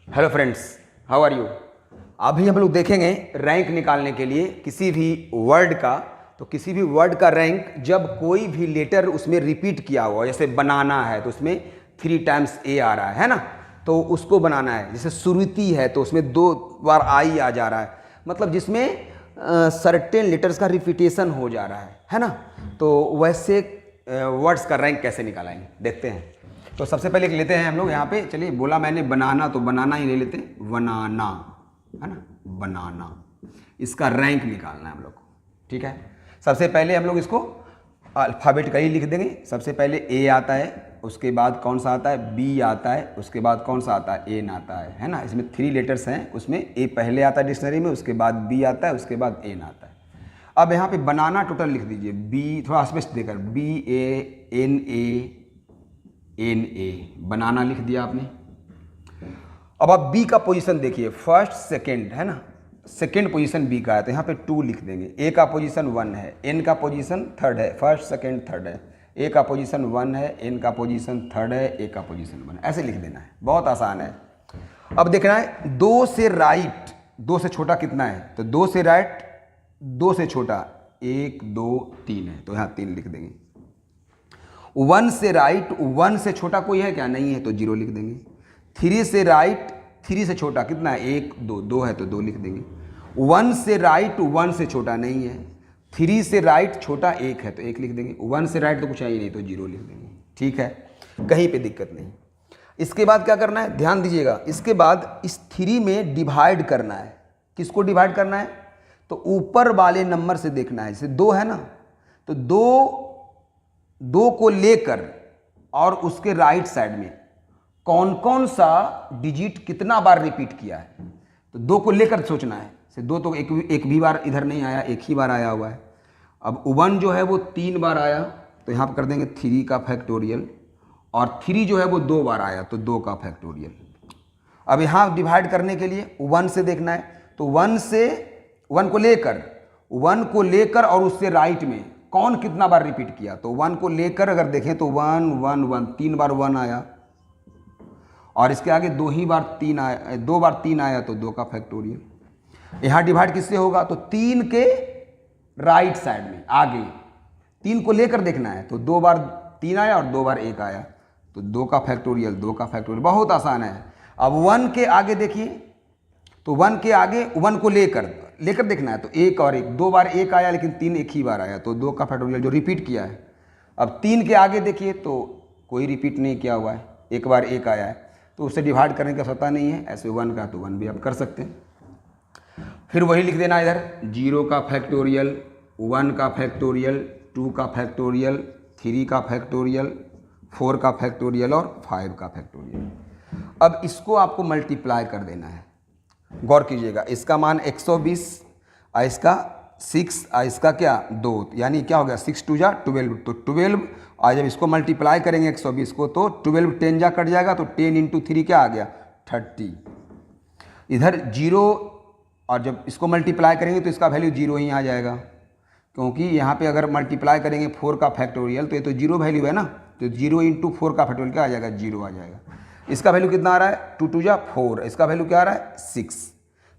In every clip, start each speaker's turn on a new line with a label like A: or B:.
A: Hello friends, how are you. अभी हम लोग देखेंगे रैंक निकालने के लिए किसी भी वर्ड का। तो किसी भी वर्ड का रैंक जब कोई भी लेटर उसमें रिपीट किया हुआ, जैसे बनाना है तो उसमें 3 टाइम्स ए आ रहा है ना, तो उसको बनाना है। जैसे सुरुति है तो उसमें 2 बार आई आ जा रहा है, मतलब जिसमें सर्टेन लेटर्स का रिपीटेशन हो जा रहा है ना। तो वैसे वर्ड्स का रैंक कैसे निकालेंगे देखते हैं। तो सबसे पहले लेते हैं हम लोग यहाँ पे, चलिए बोला मैंने बनाना तो बनाना ही ले लेते हैं, बनाना है ना, बनाना। इसका रैंक निकालना है हम लोग को, ठीक है। सबसे पहले हम लोग इसको अल्फ़ाबेट का ही लिख देंगे। सबसे पहले ए आता है, उसके बाद कौन सा आता है, बी आता है, उसके बाद कौन सा आता है, एन आता है ना। इसमें 3 लेटर्स हैं, उसमें ए पहले आता है डिक्शनरी में, उसके बाद बी आता है, उसके बाद एन आता है। अब यहाँ पे बनाना टोटल लिख दीजिए, बी थोड़ा स्पेस देकर, बी ए एन ए बनाना लिख दिया आपने। अब आप बी का पोजीशन देखिए, फर्स्ट सेकंड है ना, सेकंड पोजीशन बी का है तो यहाँ पे 2 लिख देंगे। ए का पोजीशन 1 है, एन का पोजीशन 3rd है, फर्स्ट सेकंड थर्ड है। ए का पोजीशन 1 है, एन का पोजीशन 3rd है, ए का पोजीशन 1 है, ऐसे लिख देना है, बहुत आसान है। अब देखना है 2 से राइट, 2 से छोटा कितना है, तो 2 से राइट 2 से छोटा 1 2 3 है, तो यहाँ 3 लिख देंगे। 1 से राइट 1 से छोटा कोई है क्या, नहीं है तो 0 लिख देंगे। 3 से राइट 3 से छोटा कितना है, 1 2 2 है तो 2 लिख देंगे। 1 से राइट 1 से छोटा नहीं है, 3 से राइट छोटा 1 है तो 1 लिख देंगे। 1 से राइट तो कुछ है ही नहीं तो 0 लिख देंगे, ठीक है, कहीं पे दिक्कत नहीं। इसके बाद क्या करना है, ध्यान दीजिएगा, इसके बाद इस 3 में डिवाइड करना है। किसको डिवाइड करना है, तो ऊपर वाले नंबर से देखना है। जैसे 2 है ना, तो 2 को लेकर और उसके राइट साइड में कौन कौन सा डिजिट कितना बार रिपीट किया है, तो 2 को लेकर सोचना है। से 2 तो एक भी बार इधर नहीं आया, एक ही बार आया हुआ है। अब 1 जो है वो 3 बार आया तो यहाँ पर कर देंगे 3 का फैक्टोरियल, और 3 जो है वो 2 बार आया तो 2 का फैक्टोरियल। अब यहाँ डिवाइड करने के लिए 1 से देखना है, तो 1 को लेकर और उससे राइट में कौन कितना बार रिपीट किया, तो 1 को लेकर अगर देखें तो 1 1 1 3 बार 1 आया, और इसके आगे 2 ही बार 3 आया, 2 बार 3 आया तो 2 का फैक्टोरियल। यहाँ डिवाइड किससे होगा, तो 3 के राइट साइड में आगे 3 को लेकर देखना है, तो 2 बार 3 आया और 2 बार 1 आया तो 2 का फैक्टोरियल, 2 का फैक्टोरियल, बहुत आसान है। अब 1 के आगे देखिए, तो 1 के आगे 1 को लेकर देखना है, तो 1 और 1, 2 बार 1 आया लेकिन 3 एक ही बार आया तो 2 का फैक्टोरियल जो रिपीट किया है। अब 3 के आगे देखिए तो कोई रिपीट नहीं किया हुआ है, एक बार 1 आया है तो उससे डिवाइड करने की आवश्यकता नहीं है। ऐसे 1 का तो 1 भी आप कर सकते हैं। फिर वही लिख देना इधर, 0 का फैक्टोरियल, 1 का फैक्टोरियल, 2 का फैक्टोरियल, 3 का फैक्टोरियल, 4 का फैक्टोरियल और 5 का फैक्टोरियल। अब इसको आपको मल्टीप्लाई कर देना है। गौर कीजिएगा, इसका मान 120, इसका 6, इसका क्या 2, यानी क्या हो गया 6 2 जा 12, तो 12। और जब इसको मल्टीप्लाई करेंगे 120 को तो 12 10 जा कट जाएगा, तो 10 × 3 क्या आ गया 30। इधर 0, और जब इसको मल्टीप्लाई करेंगे तो इसका वैल्यू 0 ही आ जाएगा, क्योंकि यहाँ पे अगर मल्टीप्लाई करेंगे 4 का फैक्टोरियल तो ये तो 0 वैल्यू है ना, तो 0 × 4 का फैक्टोरियल क्या आ जाएगा 0 आ जाएगा। इसका वैल्यू कितना आ रहा है 2 2 जा 4, इसका वैल्यू क्या आ रहा है 6,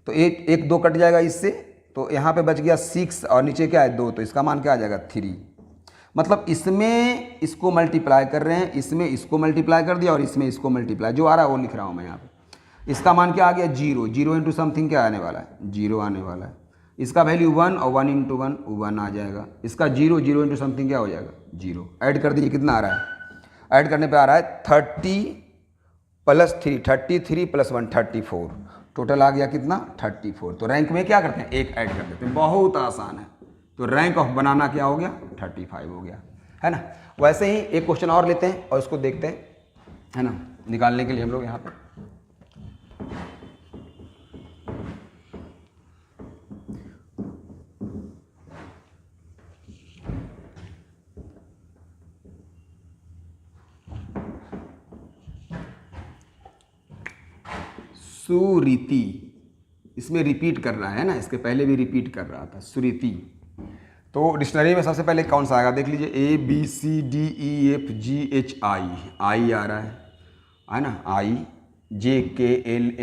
A: तो 1 2 कट जाएगा इससे, तो यहाँ पे बच गया 6 और नीचे क्या है 2, तो इसका मान क्या आ जाएगा 3। मतलब इसमें इसको मल्टीप्लाई कर रहे हैं, इसमें इसको मल्टीप्लाई कर दिया और इसमें इसको मल्टीप्लाई, जो आ रहा है वो लिख रहा हूँ मैं यहाँ पे। इसका मान क्या आ गया 0, 0 × समथिंग क्या आने वाला है 0 आने वाला है। इसका वैल्यू 1 और 1 × 1 1 आ जाएगा। इसका 0 0 × समथिंग क्या हो जाएगा 0। ऐड कर दीजिए, कितना आ रहा है, ऐड करने पर आ रहा है 30 + 3 33 + 1 34, टोटल आ गया कितना 34। तो रैंक में क्या करते हैं, 1 ऐड कर देते हैं, बहुत आसान है। तो रैंक ऑफ बनाना क्या हो गया 35 हो गया, है ना। वैसे ही एक क्वेश्चन और लेते हैं और उसको देखते हैं, है ना, निकालने के लिए हम लोग यहाँ पर सुरीति, इसमें रिपीट कर रहा है ना, इसके पहले भी रिपीट कर रहा था सुरीति। तो डिक्शनरी में सबसे पहले कौन सा आएगा देख लीजिए, ABCDEFGHI, आई आ रहा है ना, आई JKLMNOPQRSTU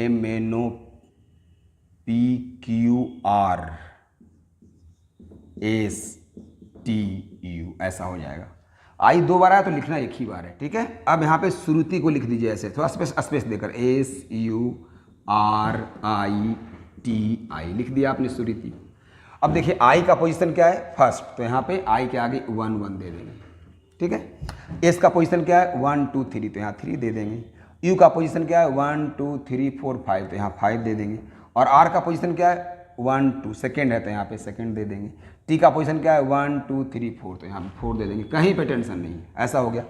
A: ऐसा हो जाएगा। आई 2 बार आया तो लिखना एक ही बार है, ठीक है। अब यहाँ पे श्रुति को लिख दीजिए ऐसे, थोड़ा स्पेस देकर, SURITI लिख दिया आपने श्रुति। अब देखिए आई का पोजीशन क्या है, फर्स्ट, तो यहाँ पे आई के आगे 1 1 दे देंगे, ठीक है। एस का पोजीशन क्या है 1 2 3, तो यहाँ 3 दे देंगे। यू का पोजीशन क्या है 1 2 3 4 5, तो यहाँ 5 दे देंगे। और आर का पोजीशन क्या है 1 2, सेकेंड है तो यहाँ पे सेकेंड दे देंगे। टी का पोजीशन क्या है 1 2 3 4, तो यहाँ पे 4 दे देंगे। कहीं पे टेंशन नहीं है, ऐसा हो गया।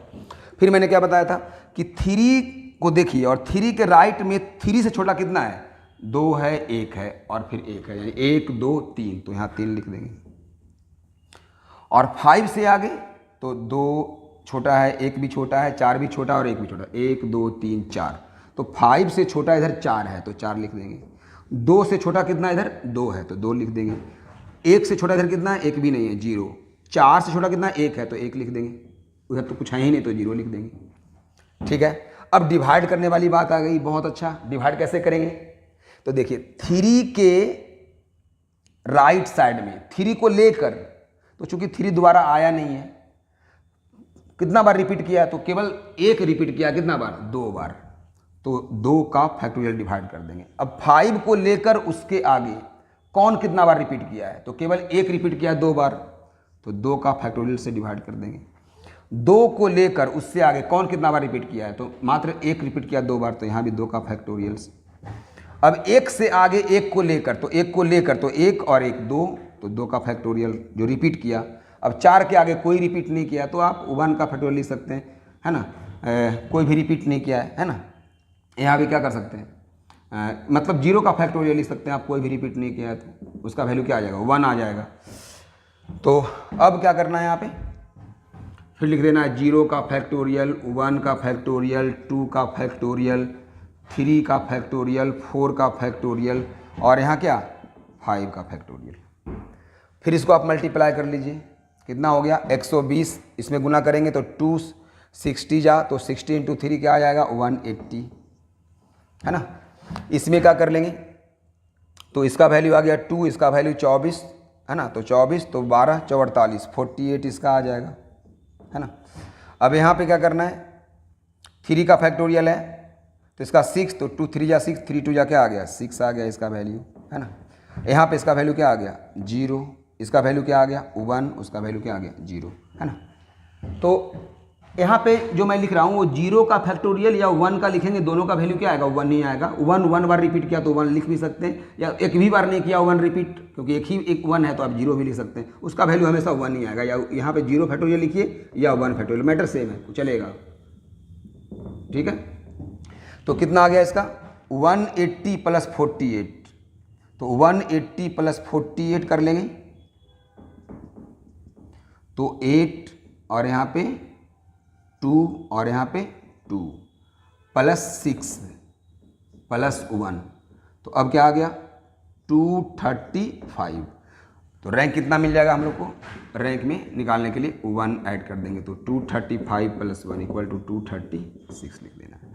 A: फिर मैंने क्या बताया था कि 3 को देखिए, और 3 के राइट में 3 से छोटा कितना है, 2 है, 1 है और फिर 1 है, यानी 1 2 3, तो यहाँ 3 लिख देंगे। और 5 से आगे तो 2 छोटा है, 1 भी छोटा है, 4 भी छोटा और 1 भी छोटा, 1 2 3 4, तो 5 से छोटा इधर 4 है तो 4 लिख देंगे। 2 से छोटा कितना इधर 2 है तो 2 लिख देंगे। 1 से छोटा इधर कितना है, 1 भी नहीं है, 0। 4 से छोटा कितना है, 1 है तो 1 लिख देंगे, उधर तो कुछ है ही नहीं तो 0 लिख देंगे, ठीक है। अब डिवाइड करने वाली बात आ गई, बहुत अच्छा। डिवाइड कैसे करेंगे, तो देखिए 3 के राइट साइड में 3 को लेकर, तो चूंकि 3 दोबारा आया नहीं है, कितना बार रिपीट किया, तो केवल 1 रिपीट किया, कितना बार, 2 बार, तो 2 का फैक्टोरियल डिवाइड कर देंगे। अब 5 को लेकर उसके आगे कौन कितना बार रिपीट किया है, तो केवल 1 रिपीट किया 2 बार, तो 2 का फैक्टोरियल से डिवाइड कर देंगे। 2 को लेकर उससे आगे कौन कितना बार रिपीट किया है, तो मात्र 1 रिपीट किया 2 बार, तो यहाँ भी 2 का फैक्टोरियल। अब 1 से आगे 1 को लेकर, तो 1 को लेकर तो 1 और 1 2, तो 2 का फैक्टोरियल जो रिपीट किया। अब 4 के आगे कोई रिपीट नहीं किया तो आप 1 का फैक्टोरियल लिख सकते हैं, है ना। कोई भी रिपीट नहीं किया है ना। यहाँ भी क्या कर सकते हैं, मतलब 0 का फैक्टोरियल लिख सकते हैं आप, कोई भी रिपीट नहीं किया है तो उसका वैल्यू क्या आ जाएगा, 1 आ जाएगा। तो अब क्या करना है यहाँ पे, फिर लिख देना है 0 का फैक्टोरियल, 1 का फैक्टोरियल, 2 का फैक्टोरियल, 3 का फैक्टोरियल, 4 का फैक्टोरियल और यहाँ क्या 5 का फैक्टोरियल। फिर इसको आप मल्टीप्लाई कर लीजिए, कितना हो गया 120, इसमें गुना करेंगे तो 260 जा, तो 60 × 3 क्या आ जाएगा 180, है ना। इसमें क्या कर लेंगे, तो इसका वैल्यू आ गया 2, इसका वैल्यू 24, है ना, तो 24 तो 12 4 48 48 इसका आ जाएगा, है ना। अब यहाँ पे क्या करना है, 3 का फैक्टोरियल है तो इसका 6, तो 2 3 जा 6, 3 2 जा क्या आ गया 6 आ गया इसका वैल्यू, है ना। यहाँ पे इसका वैल्यू क्या आ गया 0, इसका वैल्यू क्या आ गया 1, उसका वैल्यू क्या आ गया 0, है ना। तो यहाँ पे जो मैं लिख रहा हूँ वो 0 का फैक्टोरियल या 1 का लिखेंगे, दोनों का वैल्यू क्या आएगा 1 ही आएगा। 1 बार रिपीट किया तो 1 लिख भी सकते हैं, या एक भी बार नहीं किया 1 रिपीट, क्योंकि एक 1 है तो आप 0 भी लिख सकते हैं, उसका वैल्यू हमेशा 1 ही आएगा। या यहाँ पे 0 फैक्टोरियल लिखिए या 1 फैक्टोरियल, मैटर सेम है, चलेगा, ठीक है। तो कितना आ गया इसका 180 + 48, तो 180 + 48 कर लेंगे तो 8 और यहाँ पे 2 और यहाँ पे 2 +6 +1, तो अब क्या आ गया 235। तो रैंक कितना मिल जाएगा हम लोग को, रैंक में निकालने के लिए 1 ऐड कर देंगे, तो 235 + 1 = 236 लिख देना है।